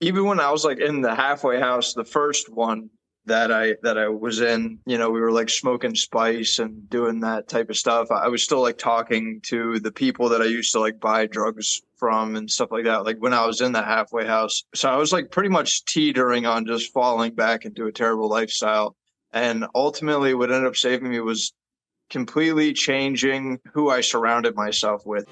even when I was like in the halfway house, the first one that I was in, we were like smoking spice and doing that type of stuff. I was still like talking to the people that I used to like buy drugs from and stuff like that, like when I was in the halfway house. So I was like pretty much teetering on just falling back into a terrible lifestyle. And ultimately, what ended up saving me was completely changing who I surrounded myself with.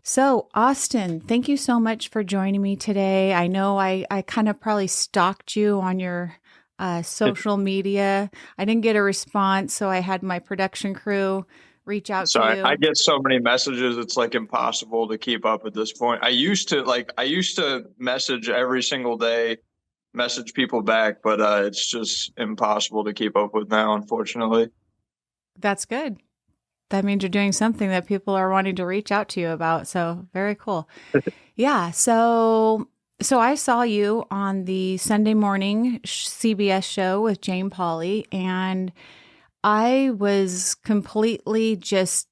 So, Austin, thank you so much for joining me today. I know I kind of probably stalked you on your social media. I didn't get a response, so I had my production crew reach out So to I you. get so many messages, it's like impossible to keep up at this point. I used to message every single day, message people back, but it's just impossible to keep up with now, unfortunately. That's good. That means you're doing something that people are wanting to reach out to you about. So, very cool. Yeah. So I saw you on the Sunday morning CBS show with Jane Pauley, and I was completely just,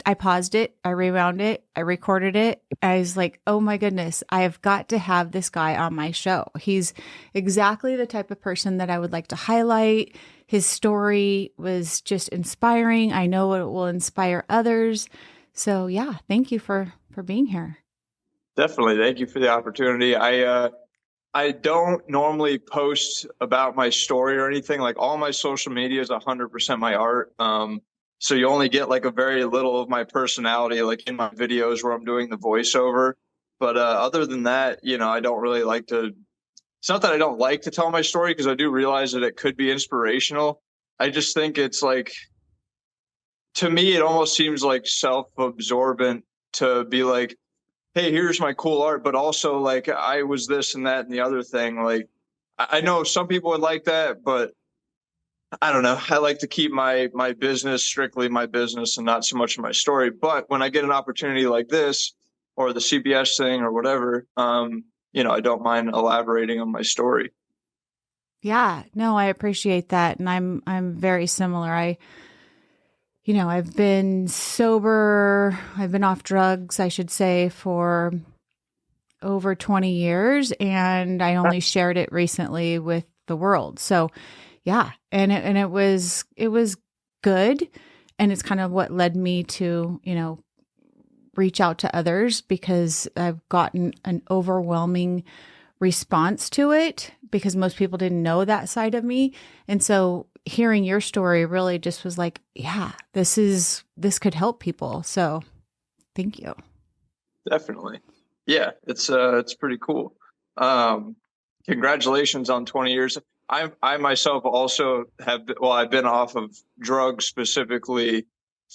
I paused it, I rewound it, I recorded it. I was like, oh my goodness, I have got to have this guy on my show. He's exactly the type of person that I would like to highlight. His story was just inspiring. I know it will inspire others. So yeah, thank you for being here. Definitely. Thank you for the opportunity. I don't normally post about my story or anything. Like all my social media is 100% my art. So you only get like a very little of my personality, like in my videos where I'm doing the voiceover. But other than that, I don't really like to. It's not that I don't like to tell my story because I do realize that it could be inspirational. I just think it's like, to me, it almost seems like self-absorbent to be like, hey, here's my cool art, but also like I was this and that and the other thing. Like I know some people would like that, but I don't know. I like to keep my business strictly my business and not so much my story. But when I get an opportunity like this or the CBS thing or whatever, I don't mind elaborating on my story. Yeah, no, I appreciate that, and I'm very similar. I've been sober, I've been off drugs, I should say, for over 20 years, and I only shared it recently with the world. So, yeah, and it was good, and it's kind of what led me to, reach out to others because I've gotten an overwhelming response to it because most people didn't know that side of me. And so hearing your story really just was like, yeah, this could help people. So thank you. Definitely. Yeah, it's pretty cool. Um, Congratulations on 20 years. I myself also I've been off of drugs specifically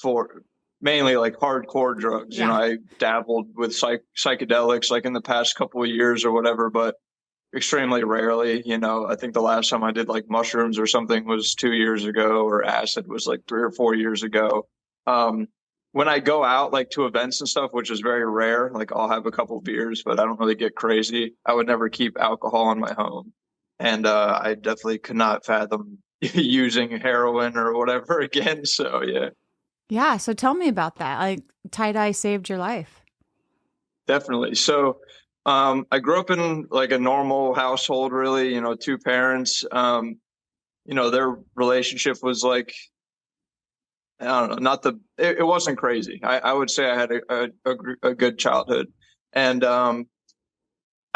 for mainly like hardcore drugs. Yeah. I dabbled with psychedelics like in the past couple of years or whatever, but extremely rarely. I think the last time I did like mushrooms or something was 2 years ago, or acid was like 3 or 4 years ago. Um, when I go out like to events and stuff, which is very rare, like I'll have a couple of beers, but I don't really get crazy. I would never keep alcohol in my home. And I definitely could not fathom using heroin or whatever again. So yeah, Yeah. So tell me about that. Like tie dye saved your life. definitely. So I grew up in like a normal household, really, two parents. Their relationship was like, I don't know, not it wasn't crazy. I would say I had a good childhood. And I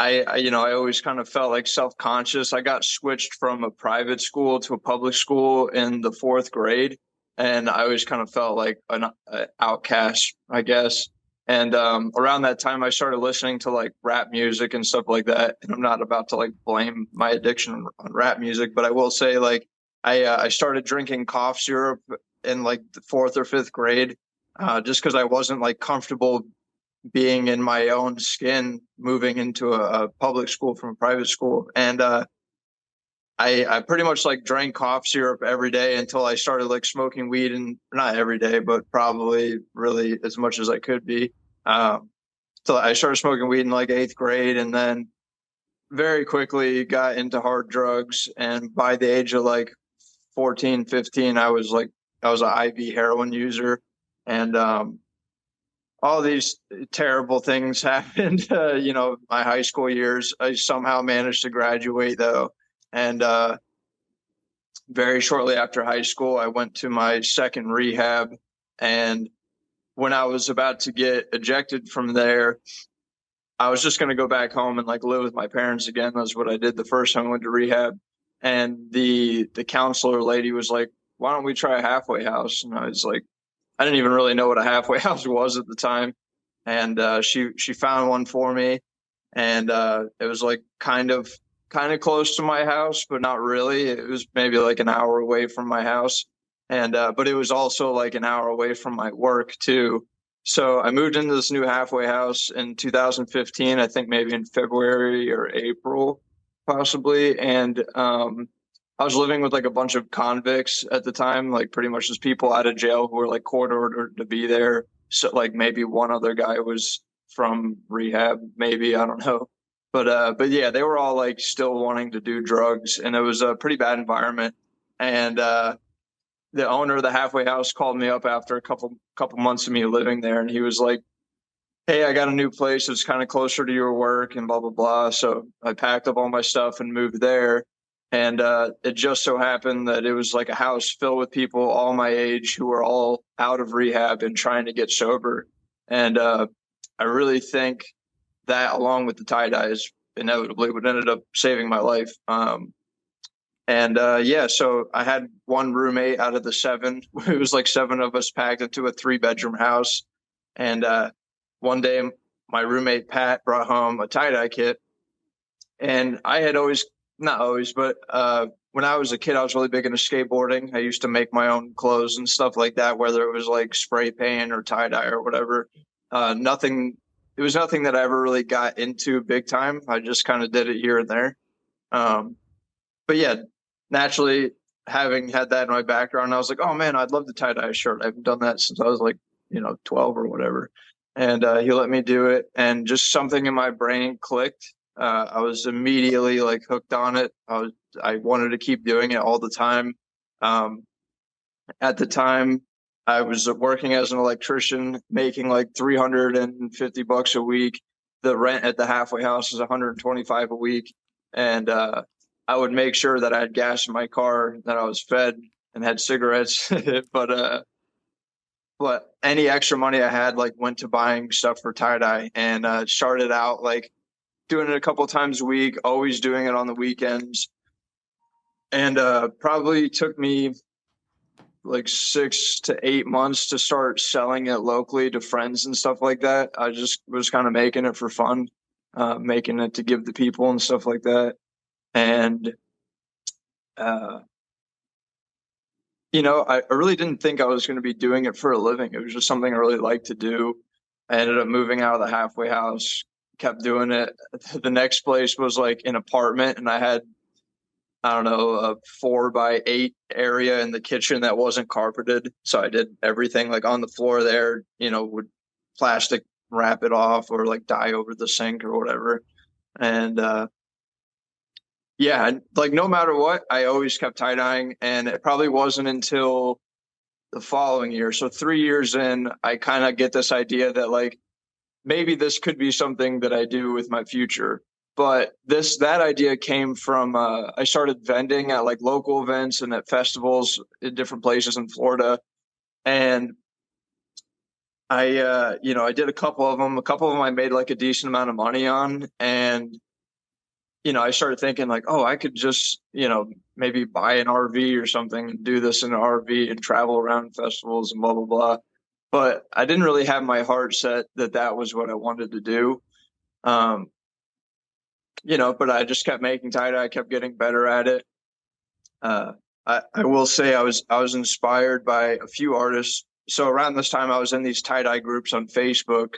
always kind of felt like self-conscious. I got switched from a private school to a public school in the fourth grade. And I always kind of felt like an outcast, I guess. And around that time, I started listening to like rap music and stuff like that. And I'm not about to like blame my addiction on rap music, but I will say like I started drinking cough syrup in like the fourth or fifth grade, just because I wasn't like comfortable being in my own skin, moving into a public school from a private school. And I pretty much like drank cough syrup every day until I started like smoking weed, and not every day, but probably really as much as I could be. So I started smoking weed in like eighth grade, and then very quickly got into hard drugs. And by the age of like 14, 15, I was like I was an IV heroin user, and all these terrible things happened. My high school years. I somehow managed to graduate though, and very shortly after high school, I went to my second rehab, and when I was about to get ejected from there, I was just going to go back home and like live with my parents again. That's what I did the first time I went to rehab. And the counselor lady was like, "Why don't we try a halfway house?" And I was like, I didn't even really know what a halfway house was at the time. And she found one for me, and it was like kind of close to my house, but not really. It was maybe like an hour away from my house, and but it was also like an hour away from my work too. So I moved into this new halfway house in 2015, I think maybe in February or April, possibly. And I was living with like a bunch of convicts at the time, like pretty much just people out of jail who were like court ordered to be there. So like maybe one other guy was from rehab, maybe, I don't know. But yeah, they were all like still wanting to do drugs, and it was a pretty bad environment. And the owner of the halfway house called me up after a couple months of me living there, and he was like, "Hey, I got a new place. It's kind of closer to your work and blah blah blah." So I packed up all my stuff and moved there. And it just so happened that it was like a house filled with people all my age who were all out of rehab and trying to get sober. And I really think that, along with the tie dyes, inevitably what ended up saving my life. And yeah, so I had one roommate out of the seven. It was like seven of us packed into a 3-bedroom house. And one day, my roommate Pat brought home a tie dye kit, and I had always, not always, but when I was a kid, I was really big into skateboarding. I used to make my own clothes and stuff like that, whether it was like spray paint or tie dye or whatever. Nothing. It was nothing that I ever really got into big time. I just kind of did it here and there. Um, but yeah, naturally, having had that in my background, I was like, oh man, I'd love to tie dye a shirt. I haven't done that since I was like, 12 or whatever. And he let me do it, and just something in my brain clicked. I was immediately like hooked on it. I wanted to keep doing it all the time. Um, at the time, I was working as an electrician, making like $350 a week. The rent at the halfway house is 125 a week, and I would make sure that I had gas in my car, that I was fed, and had cigarettes. But any extra money I had like went to buying stuff for tie dye, and started out like doing it a couple of times a week, always doing it on the weekends, and probably took me like 6 to 8 months to start selling it locally to friends and stuff like that. I just was kind of making it for fun, making it to give to people and stuff like that. And, uh, I really didn't think I was going to be doing it for a living. It was just something I really liked to do. I ended up moving out of the halfway house, kept doing it. The next place was like an apartment, and I had, I don't know, a 4x8 area in the kitchen that wasn't carpeted. So I did everything like on the floor there, would plastic wrap it off or like dye over the sink or whatever. And yeah, like no matter what, I always kept tie dyeing. And it probably wasn't until the following year, so 3 years in, I kind of get this idea that like maybe this could be something that I do with my future. But that idea came from I started vending at like local events and at festivals in different places in Florida, and I did a couple of them. A couple of them I made like a decent amount of money on, and I started thinking like, oh, I could just maybe buy an RV or something and do this in an RV and travel around festivals and blah blah blah. But I didn't really have my heart set that that was what I wanted to do. Um, but I just kept making tie dye. I kept getting better at it. Uh, I will say I was inspired by a few artists. So around this time, I was in these tie dye groups on Facebook.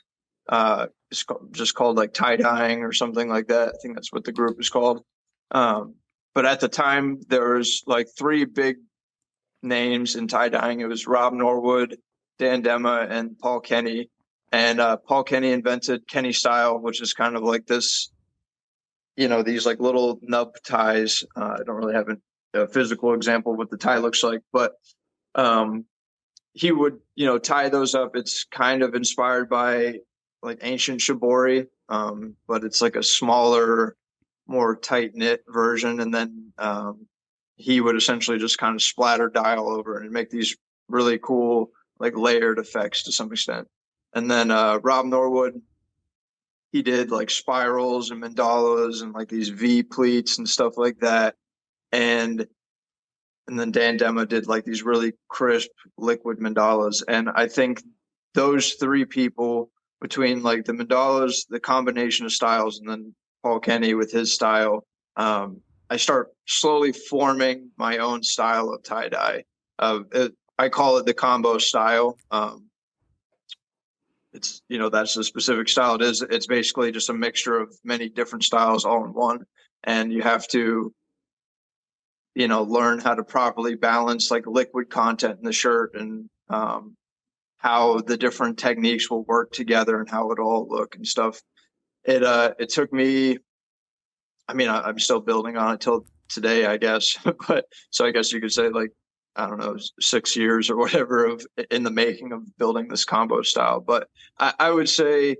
It's just called like tie dyeing or something like that. I think that's what the group is called. But at the time, there was like three big names in tie dyeing. It was Rob Norwood, Dan Dema, and Paul Kenny. And Paul Kenny invented Kenny style, which is kind of like this, these like little nub ties. I don't really have a physical example of what the tie looks like, but Um, he would, tie those up. It's kind of inspired by like ancient shibori, but it's like a smaller, more tight knit version. And then he would essentially just kind of splatter dye all over it and make these really cool, like layered effects to some extent. And then Rob Norwood, he did like spirals and mandalas and like these V pleats and stuff like that. And then Dan Dema did like these really crisp liquid mandalas. And I think those three people, between like the mandalas, the combination of styles, and then Paul Kenny with his style, I start slowly forming my own style of tie dye. I call it the combo style. It's, that's the specific style it is. It's basically just a mixture of many different styles all in one. And you have to, learn how to properly balance like liquid content in the shirt, and how the different techniques will work together and how it all look and stuff. It took me, I'm still building on it till today, I guess. But so I guess you could say like, I don't know, 6 years or whatever of in the making of building this combo style. But I would say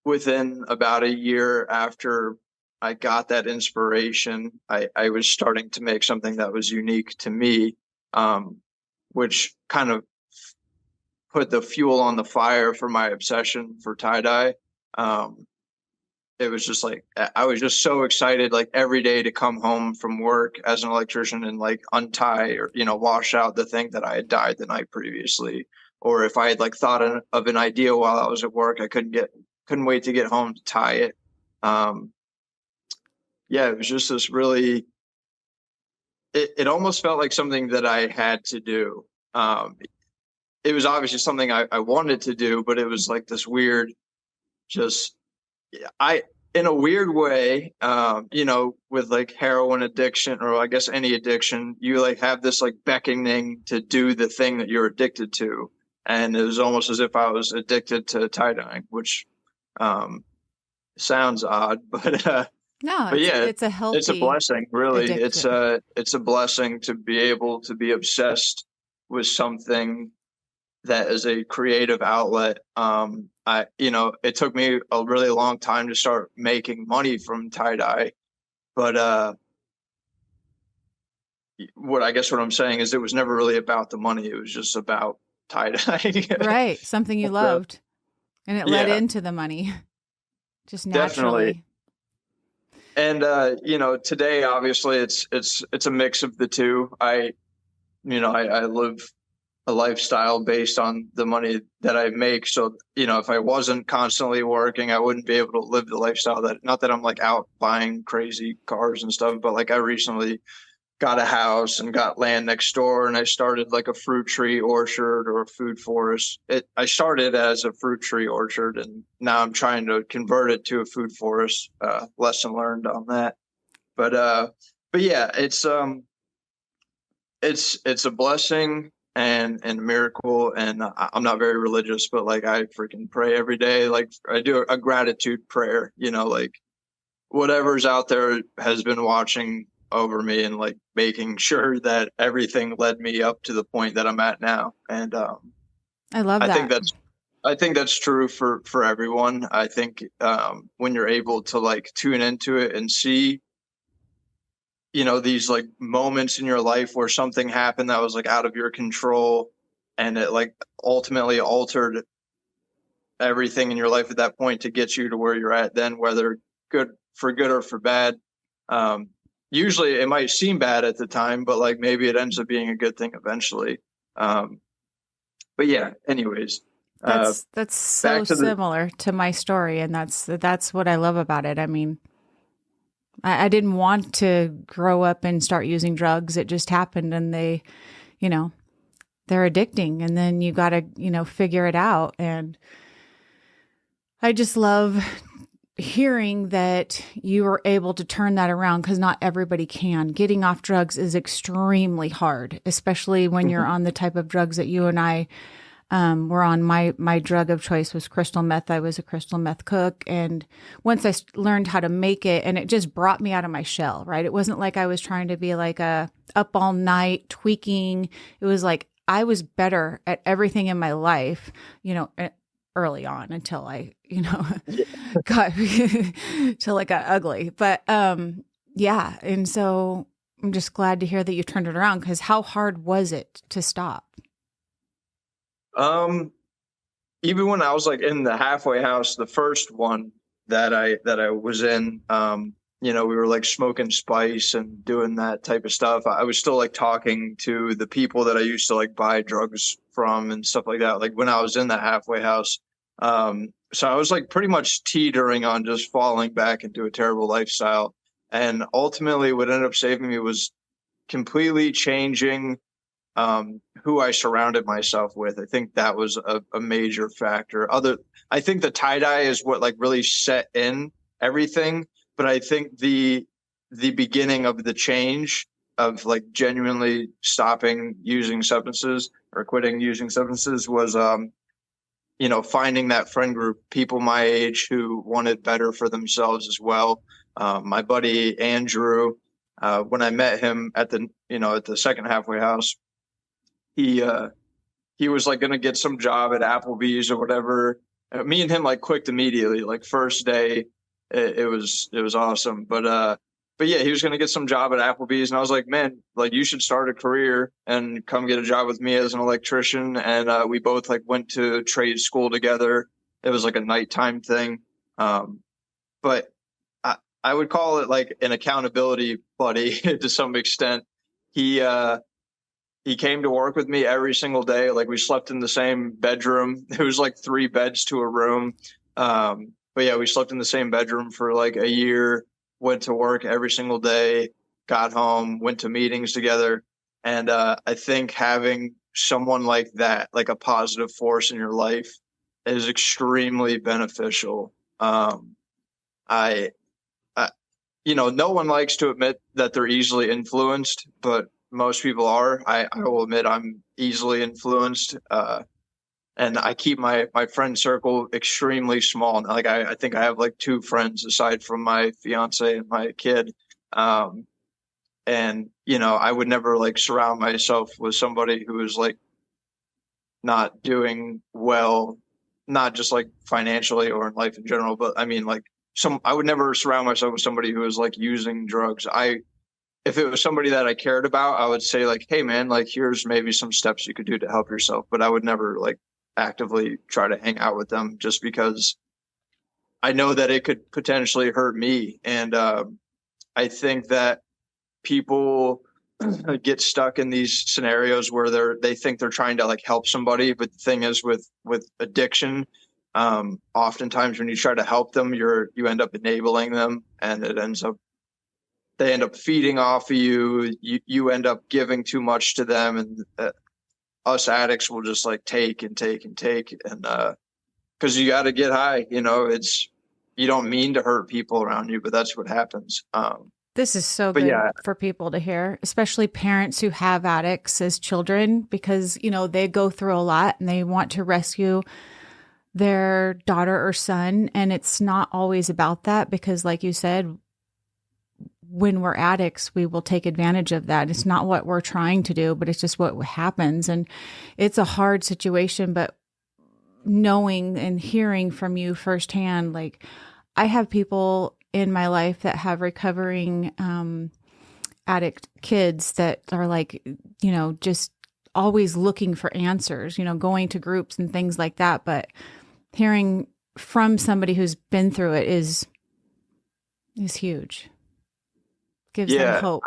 within about a year after I got that inspiration, I was starting to make something that was unique to me, which kind of put the fuel on the fire for my obsession for tie-dye. It was just like, I was just so excited, like every day to come home from work as an electrician and like untie or, wash out the thing that I had dyed the night previously. Or if I had like thought of an idea while I was at work, I couldn't wait to get home to tie it. Yeah, it was just this really, it almost felt like something that I had to do. It was obviously something I wanted to do, but it was like this weird, just, in a weird way, with like heroin addiction, or I guess any addiction, you like have this like beckoning to do the thing that you're addicted to. And it was almost as if I was addicted to tie-dyeing, which sounds odd, but No, but yeah, it's a healthy, it's a blessing, really. addiction. It's a blessing to be able to be obsessed with something that is a creative outlet. It took me a really long time to start making money from tie-dye, but what I'm saying is it was never really about the money. It was just about tie-dye. Right. Something you loved, and it led Yeah, into the money just definitely. naturally. And today obviously it's a mix of the two. I live a lifestyle based on the money that I make. So, if I wasn't constantly working, I wouldn't be able to live the lifestyle that, not that I'm like out buying crazy cars and stuff, but like I recently got a house and got land next door, and I started like a fruit tree orchard or a food forest. I started as a fruit tree orchard, and now I'm trying to convert it to a food forest. Lesson learned on that. But yeah, it's a blessing and a miracle. And I'm not very religious, but like I freaking pray every day. Like I do a gratitude prayer, like whatever's out there has been watching over me and like making sure that everything led me up to the point that I'm at now. And I love I think that. that's true for everyone. I think when you're able to like tune into it and see, these like moments in your life where something happened that was like out of your control, and it like ultimately altered everything in your life at that point to get you to where you're at then, whether good or for bad. Usually it might seem bad at the time, but like maybe it ends up being a good thing eventually. But yeah, anyways, That's so similar to my story, and that's what I love about it. I mean, I didn't want to grow up and start using drugs. It just happened, and they're addicting, and then you got to, figure it out. And I just love hearing that you were able to turn that around, because not everybody can. Getting off drugs is extremely hard, especially when you're on the type of drugs that you and I were on my drug of choice was crystal meth. I was a crystal meth cook. And once I learned how to make it, and it just brought me out of my shell, right? It wasn't like I was trying to be like a up all night tweaking. It was like I was better at everything in my life, early on until I, got till it got ugly. But yeah. And so I'm just glad to hear that you turned it around, because how hard was it to stop? Um, Even when I was like in the halfway house, the first one that I was in, we were like smoking spice and doing that type of stuff. I was still like talking to the people that I used to like buy drugs from and stuff like that. Like when I was in the halfway house. So I was like pretty much teetering on just falling back into a terrible lifestyle. And ultimately what ended up saving me was completely changing who I surrounded myself with. I think that was a major factor. I think the tie dye is what like really set in everything. But I think the beginning of the change of like genuinely stopping using substances or quitting using substances was, finding that friend group, people my age who wanted better for themselves as well. My buddy Andrew, when I met him at the second halfway house, he uh he was like gonna get some job at Applebee's or whatever. Me and him like clicked immediately, like first day. It was awesome. But yeah, he was gonna get some job at Applebee's, and I was like, man, like you should start a career and come get a job with me as an electrician. And we both like went to trade school together. It was like a nighttime thing. But I would call it like an accountability buddy to some extent. He uh he came to work with me every single day. Like we slept in the same bedroom. It was like three beds to a room. But yeah, we slept in the same bedroom for like a year, went to work every single day, got home, went to meetings together. And I think having someone like that, like a positive force in your life, is extremely beneficial. I no one likes to admit that they're easily influenced, but most people are. I will admit I'm easily influenced, and I keep my friend circle extremely small. Like I think I have like two friends aside from my fiance and my kid, and I would never like surround myself with somebody who is like not doing well, not just like financially or in life in general, but I mean like I would never surround myself with somebody who is like using drugs. If it was somebody that I cared about, I would say like, hey man, like here's maybe some steps you could do to help yourself. But I would never like actively try to hang out with them just because I know that it could potentially hurt me. And I think that people get stuck in these scenarios where they think they're trying to like help somebody, but the thing is with addiction, oftentimes when you try to help them, you end up enabling them, and they end up feeding off of you. You end up giving too much to them, and us addicts will just like take and take and take, and because you got to get high. It's you don't mean to hurt people around you, but that's what happens. This is so But good yeah, for people to hear, especially parents who have addicts as children, because, they go through a lot and they want to rescue their daughter or son. And it's not always about that because, like you said, when we're addicts, we will take advantage of that. It's not what we're trying to do, but it's just what happens. And it's a hard situation, but knowing and hearing from you firsthand, like I have people in my life that have recovering addict kids that are like, just always looking for answers, going to groups and things like that. But hearing from somebody who's been through it is huge. Gives them yeah. hope.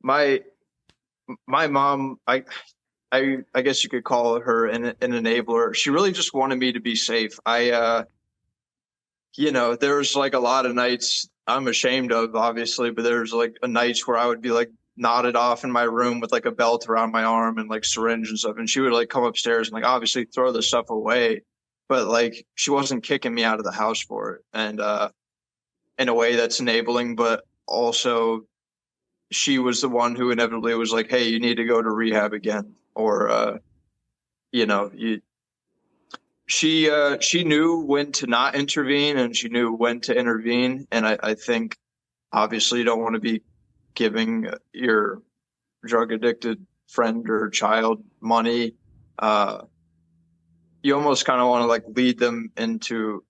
My my mom, I guess you could call her an enabler. She really just wanted me to be safe. There's like a lot of nights I'm ashamed of, obviously, but there's like a nights where I would be like nodded off in my room with like a belt around my arm and like syringe and stuff. And she would like come upstairs and like obviously throw the stuff away, but like she wasn't kicking me out of the house for it. And in a way that's enabling, but also she was the one who inevitably was like, hey, you need to go to rehab again. Or you know, she knew when to not intervene and she knew when to intervene. And I think obviously you don't want to be giving your drug addicted friend or child money. Uh, you almost kind of want to like lead them into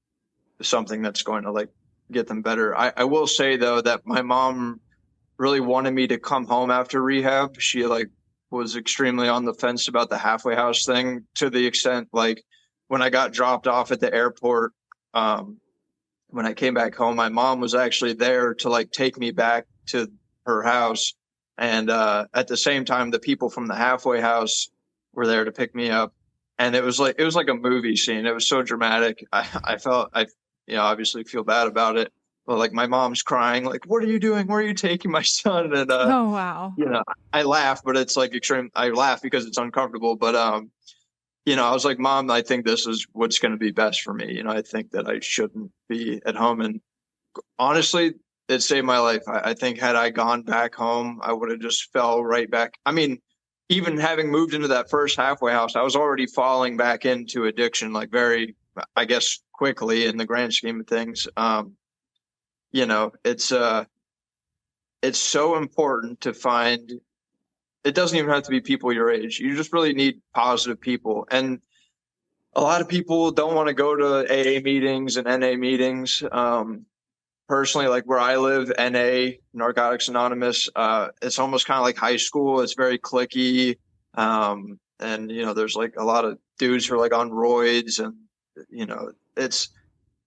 something that's going to like get them better. I will say though that my mom really wanted me to come home after rehab. She like was extremely on the fence about the halfway house thing, to the extent like when I got dropped off at the airport, um, when I came back home, my mom was actually there to like take me back to her house. And at the same time, the people from the halfway house were there to pick me up. And it was like a movie scene. It was so dramatic. I felt obviously feel bad about it. But like my mom's crying, like, what are you doing? Where are you taking my son? And Oh, wow. you know, I laugh, but it's like extreme. I laugh because it's uncomfortable. But I was like, Mom, I think this is what's going to be best for me. I think that I shouldn't be at home. And honestly, it saved my life. I think had I gone back home, I would have just fell right back. I mean, even having moved into that first halfway house, I was already falling back into addiction, like very, I guess, quickly in the grand scheme of things. You know, it's so important to find. It doesn't even have to be people your age. You just really need positive people. And a lot of people don't want to go to AA meetings and NA meetings. Personally, like where I live, NA, Narcotics Anonymous, it's almost kind of like high school. It's very cliquey. And, there's like a lot of dudes who are like on roids and, it's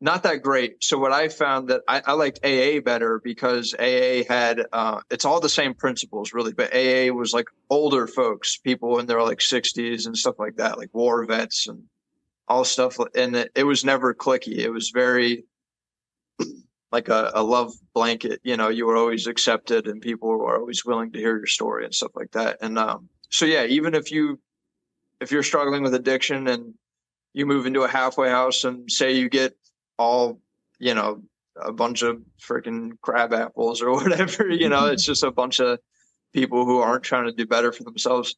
not that great. So what I found that I liked AA better because AA had, it's all the same principles really, but AA was like older folks, people in their like 60s and stuff like that, like war vets and all stuff. And it was never cliquey. It was very like a love blanket. You were always accepted and people were always willing to hear your story and stuff like that. And so yeah, even if you're struggling with addiction and you move into a halfway house and say you get all a bunch of freaking crab apples or whatever, it's just a bunch of people who aren't trying to do better for themselves.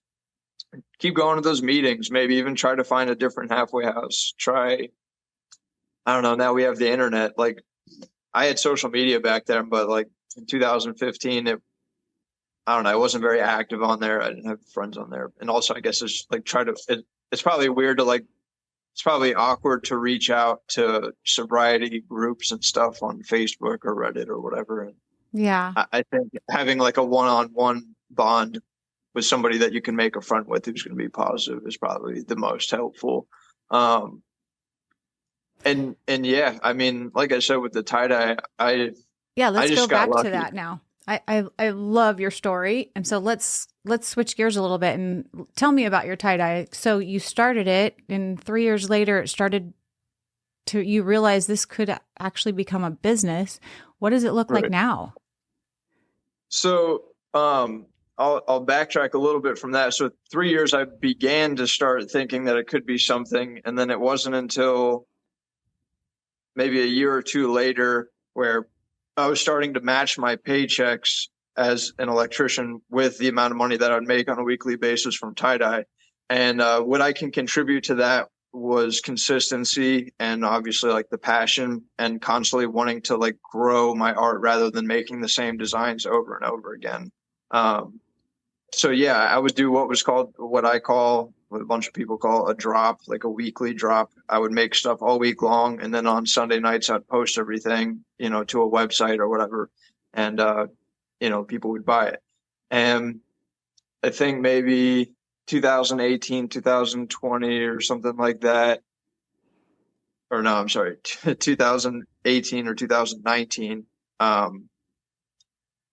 Keep going to those meetings, maybe even try to find a different halfway house. Try, I don't know, now we have the internet. Like I had social media back then, but like in 2015, I don't know, I wasn't very active on there. I didn't have friends on there. And also I guess it's like it's probably weird to like, it's probably awkward to reach out to sobriety groups and stuff on Facebook or Reddit or whatever. And Yeah. I think having like a one-on-one bond with somebody that you can make a friend with who's going to be positive is probably the most helpful. And yeah, I mean, like I said with the tie dye, Yeah, I let's go just got back to lucky. that now. I love your story. And so let's switch gears a little bit and tell me about your tie-dye. So you started it and 3 years later it started you realize this could actually become a business. What does it look like Right. now? So I'll backtrack a little bit from that. So 3 years I began to start thinking that it could be something, and then it wasn't until maybe a year or two later where I was starting to match my paychecks as an electrician with the amount of money that I'd make on a weekly basis from tie-dye. And what I can contribute to that was consistency and obviously like the passion and constantly wanting to like grow my art rather than making the same designs over and over again. So yeah, I would do what I call, what a bunch of people call a drop, like a weekly drop. I would make stuff all week long, and then on Sunday nights I'd post everything, to a website or whatever, and people would buy it. And I think maybe 2018, 2020 or something like that, or no, I'm sorry, 2018 or 2019.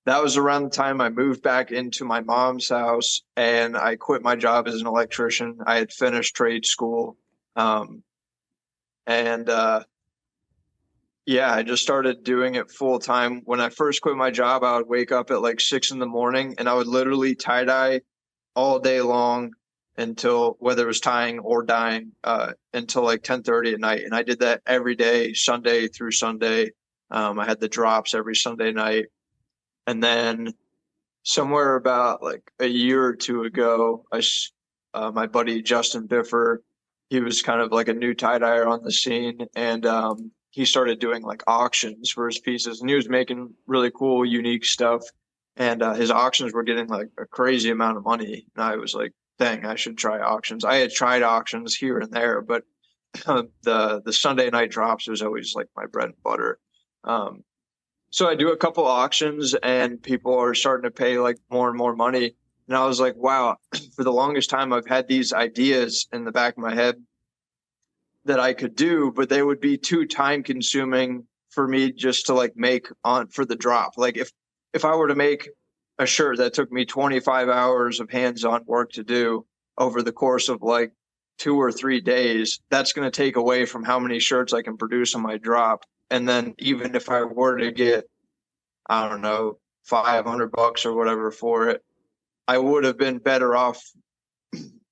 That was around the time I moved back into my mom's house and I quit my job as an electrician. I had finished trade school. And yeah, I just started doing it full time. When I first quit my job, I would wake up at like 6 in the morning and I would literally tie dye all day long until, whether it was tying or dyeing, until like 10:30 at night. And I did that every day, Sunday through Sunday. I had the drops every Sunday night. And then somewhere about like a year or two ago, my buddy Justin Biffer. He was kind of like a new tie-dyer on the scene, and he started doing like auctions for his pieces, and he was making really cool, unique stuff. And his auctions were getting like a crazy amount of money. And I was like, dang, I should try auctions. I had tried auctions here and there, but the Sunday night drops was always like my bread and butter. So I do a couple auctions, and people are starting to pay like more and more money. And I was like, wow, for the longest time, I've had these ideas in the back of my head that I could do, but they would be too time consuming for me just to like make on for the drop. Like if I were to make a shirt that took me 25 hours of hands-on work to do over the course of like 2 or 3 days, that's going to take away from how many shirts I can produce on my drop. And then even if I were to get, I don't know, $500 or whatever for it, I would have been better off.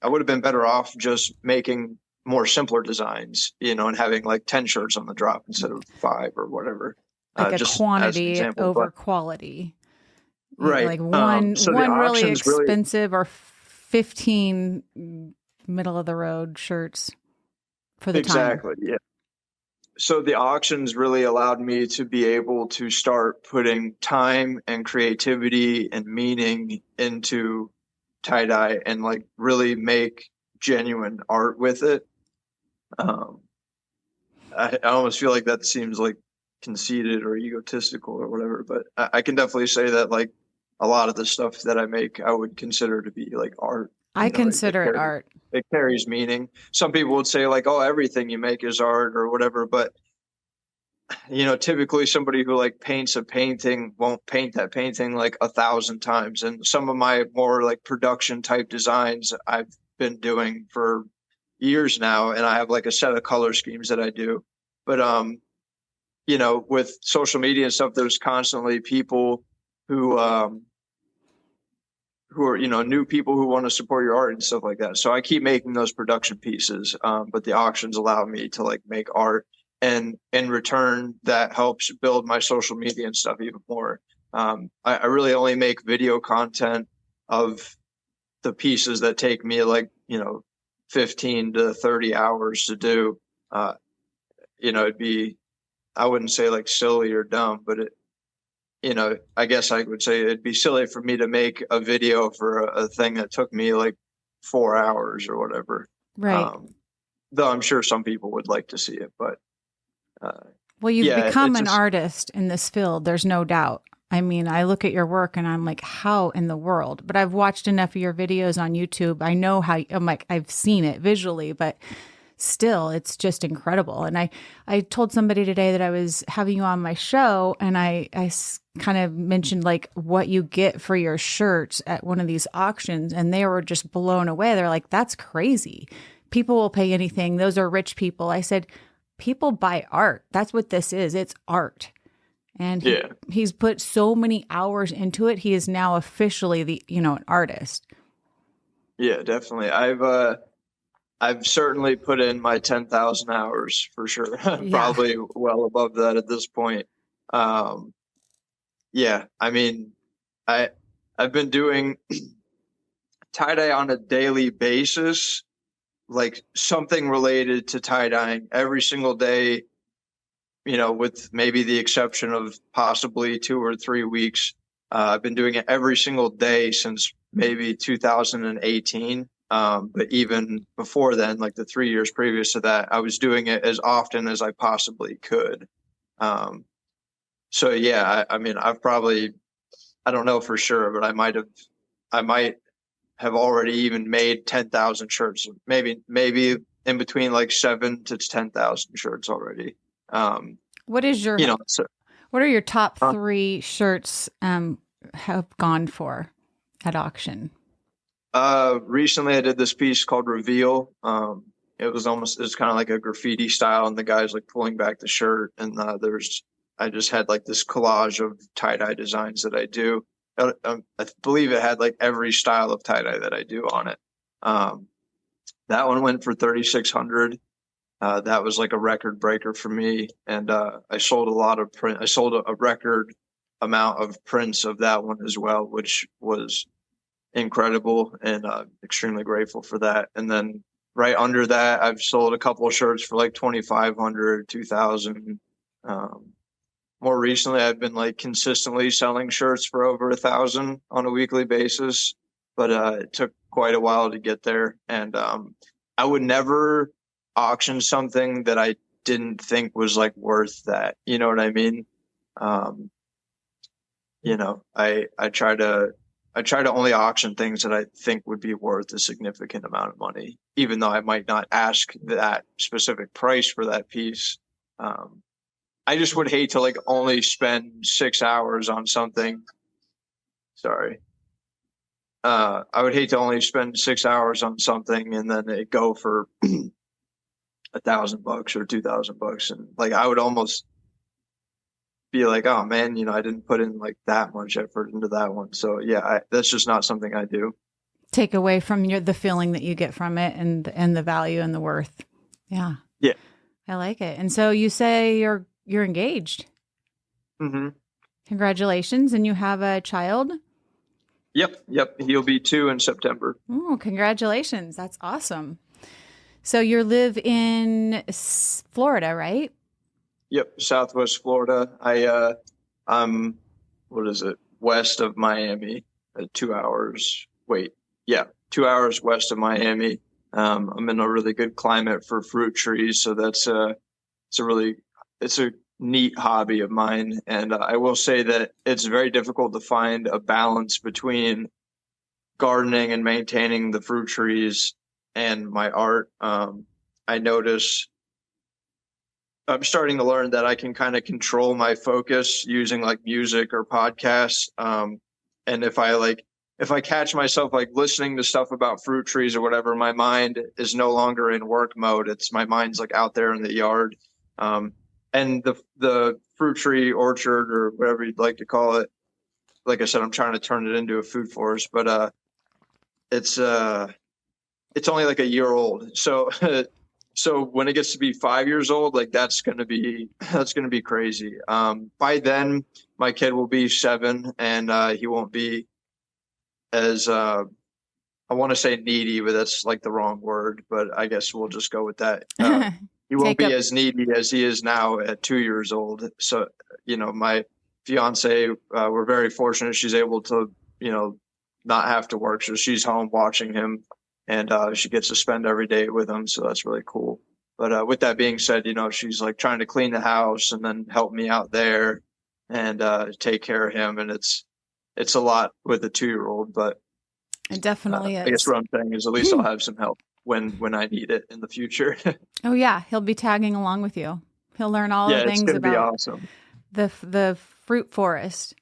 I would have been better off just making more simpler designs, and having like 10 shirts on the drop instead of 5 or whatever. Like a Just quantity example, over quality. right. Like one So one the really auctions really, expensive or 15 middle of the road shirts for the time. exactly, yeah. So the auctions really allowed me to be able to start putting time and creativity and meaning into tie-dye and like really make genuine art with it. Um, I almost feel like that seems like conceited or egotistical or whatever, but I can definitely say that like a lot of the stuff that I make, I would consider to be like art. I It consider it art. it carries meaning. Some people would say like, oh, everything you make is art or whatever, but typically somebody who like paints a painting won't paint that painting like 1,000 times. And some of my more like production type designs I've been doing for years now, and I have like a set of color schemes that I do. But with social media and stuff, there's constantly people who are new people who want to support your art and stuff like that. So I keep making those production pieces, but the auctions allow me to like make art, and in return that helps build my social media and stuff even more. I really only make video content of the pieces that take me like 15 to 30 hours to do. It'd be, I wouldn't say like silly or dumb, but I guess I would say it'd be silly for me to make a video for a thing that took me like 4 hours or whatever. Right. Though I'm sure some people would like to see it, but well, you've yeah, become an artist in this field. There's no doubt. I mean, I look at your work and I'm like, how in the world? But I've watched enough of your videos on YouTube. I know how, I'm like, I've seen it visually, but still, it's just incredible. And I told somebody today that I was having you on my show, and I kind of mentioned like what you get for your shirts at one of these auctions, and they were just blown away. They're like, that's crazy. People will pay anything. Those are rich people. I said, people buy art. That's what this is. It's art. And he's put so many hours into it. He is now officially an artist. Yeah, definitely. I've certainly put in my 10,000 hours for sure. Probably well above that at this point. I mean, I've been doing tie-dye on a daily basis, like something related to tie-dyeing every single day, with maybe the exception of possibly 2 or 3 weeks. I've been doing it every single day since maybe 2018. But even before then, like the 3 years previous to that, I was doing it as often as I possibly could. I mean, I've probably, I don't know for sure, but I might have already even made 10,000 shirts, maybe in between like 7 to 10,000 shirts already. What is your, what are your top 3 shirts have gone for at auction? Recently I did this piece called Reveal. It was kind of like a graffiti style, and the guy's like pulling back the shirt, and I just had like this collage of tie-dye designs that I do. I believe it had like every style of tie-dye that I do on it. That one went for 3,600. That was like a record breaker for me. And I sold a lot of print. I sold a record amount of prints of that one as well, which was incredible, and extremely grateful for that. And then right under that, I've sold a couple of shirts for like 2,500, 2,000. More recently, I've been like consistently selling shirts for over 1,000 on a weekly basis, but it took quite a while to get there. And I would never auction something that I didn't think was like worth that. You know what I mean? Um, I try to only auction things that I think would be worth a significant amount of money, even though I might not ask that specific price for that piece. I just would hate to like only spend 6 hours on something. Sorry. I would hate to only spend 6 hours on something and then it go for $1,000 or $2,000. And like, I would almost be like, oh man, I didn't put in like that much effort into that one. So yeah, that's just not something I do. Take away from the feeling that you get from it and the value and the worth. Yeah. Yeah. I like it. And so you say you're engaged. Mm-hmm. Congratulations. And you have a child? Yep. He'll be 2 in September. Oh, congratulations. That's awesome. So you live in Florida, right? Yep. Southwest Florida. I'm, what is it? West of Miami, 2 hours. 2 hours west of Miami. I'm in a really good climate for fruit trees. So it's a neat hobby of mine. And I will say that it's very difficult to find a balance between gardening and maintaining the fruit trees and my art. I notice I'm starting to learn that I can kind of control my focus using like music or podcasts. And if I catch myself like listening to stuff about fruit trees or whatever, my mind is no longer in work mode. My mind's like out there in the yard. And the fruit tree orchard or whatever you'd like to call it, like I said, I'm trying to turn it into a food forest, but it's only like a year old. So so when it gets to be 5 years old, like that's gonna be crazy. By then my kid will be 7 and he won't be as I want to say needy, but that's like the wrong word, but I guess we'll just go with that. He won't be as needy as he is now at 2 years old. So, my fiance, we're very fortunate. She's able to, not have to work. So she's home watching him and she gets to spend every day with him. So that's really cool. But with that being said, she's like trying to clean the house and then help me out there and take care of him. And it's a lot with a 2-year-old, but it definitely is. I guess what I'm saying is at least I'll have some help when I need it in the future. Oh yeah, he'll be tagging along with you. He'll learn all the things about be awesome. The fruit forest.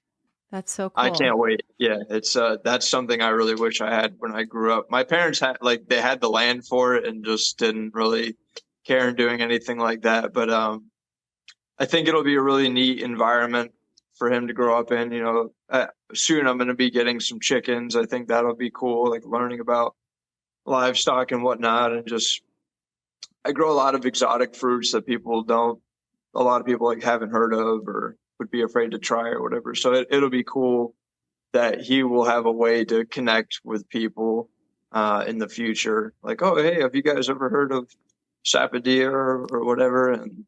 That's so cool. I can't wait. Yeah, it's that's something I really wish I had when I grew up. My parents they had the land for it and just didn't really care in doing anything like that. But I think it'll be a really neat environment for him to grow up in. Soon I'm going to be getting some chickens. I think that'll be cool, like learning about livestock and whatnot. And just, I grow a lot of exotic fruits that a lot of people like haven't heard of or would be afraid to try or whatever. So it'll be cool that he will have a way to connect with people in the future. Like, oh, hey, have you guys ever heard of sapodilla or whatever? And,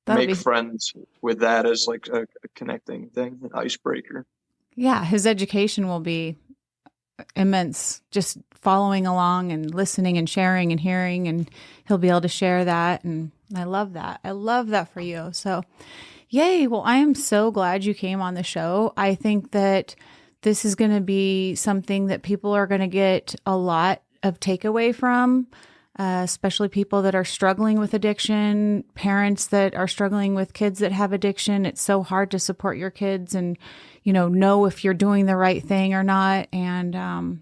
make friends with that as like a connecting thing, an icebreaker. Yeah, his education will be immense, just following along and listening and sharing and hearing, and he'll be able to share that. And I love that. I love that for you. So yay. Well, I am so glad you came on the show. I think that this is going to be something that people are going to get a lot of takeaway from. Especially people that are struggling with addiction, parents that are struggling with kids that have addiction. It's so hard to support your kids and, know if you're doing the right thing or not. And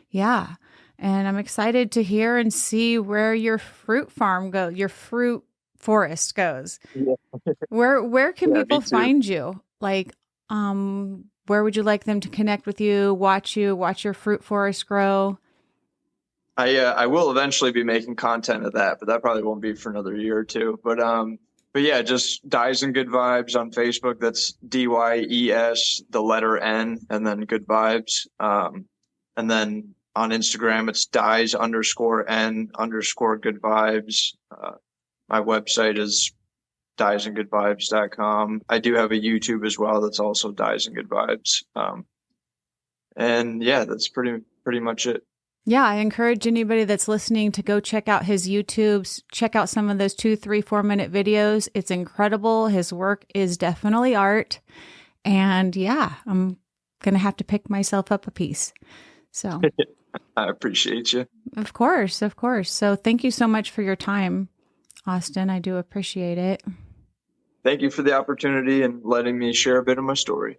yeah, and I'm excited to hear and see where your fruit forest goes. Yeah. Where can people find you? Like, where would you like them to connect with you, watch your fruit forest grow? I will eventually be making content of that, but that probably won't be for another year or two. But yeah, just Dyes and Good Vibes on Facebook. That's DYES, the letter N, and then Good Vibes. And then on Instagram, it's dies_n_good vibes. My website is diesandgoodvibes.com. I do have a YouTube as well. That's also Dies and Good Vibes. And yeah, that's pretty much it. Yeah, I encourage anybody that's listening to go check out his YouTubes, check out some of those 2, 3, 4 minute videos. It's incredible. His work is definitely art. And yeah, I'm going to have to pick myself up a piece. So I appreciate you. Of course. Of course. So thank you so much for your time, Austin. I do appreciate it. Thank you for the opportunity and letting me share a bit of my story.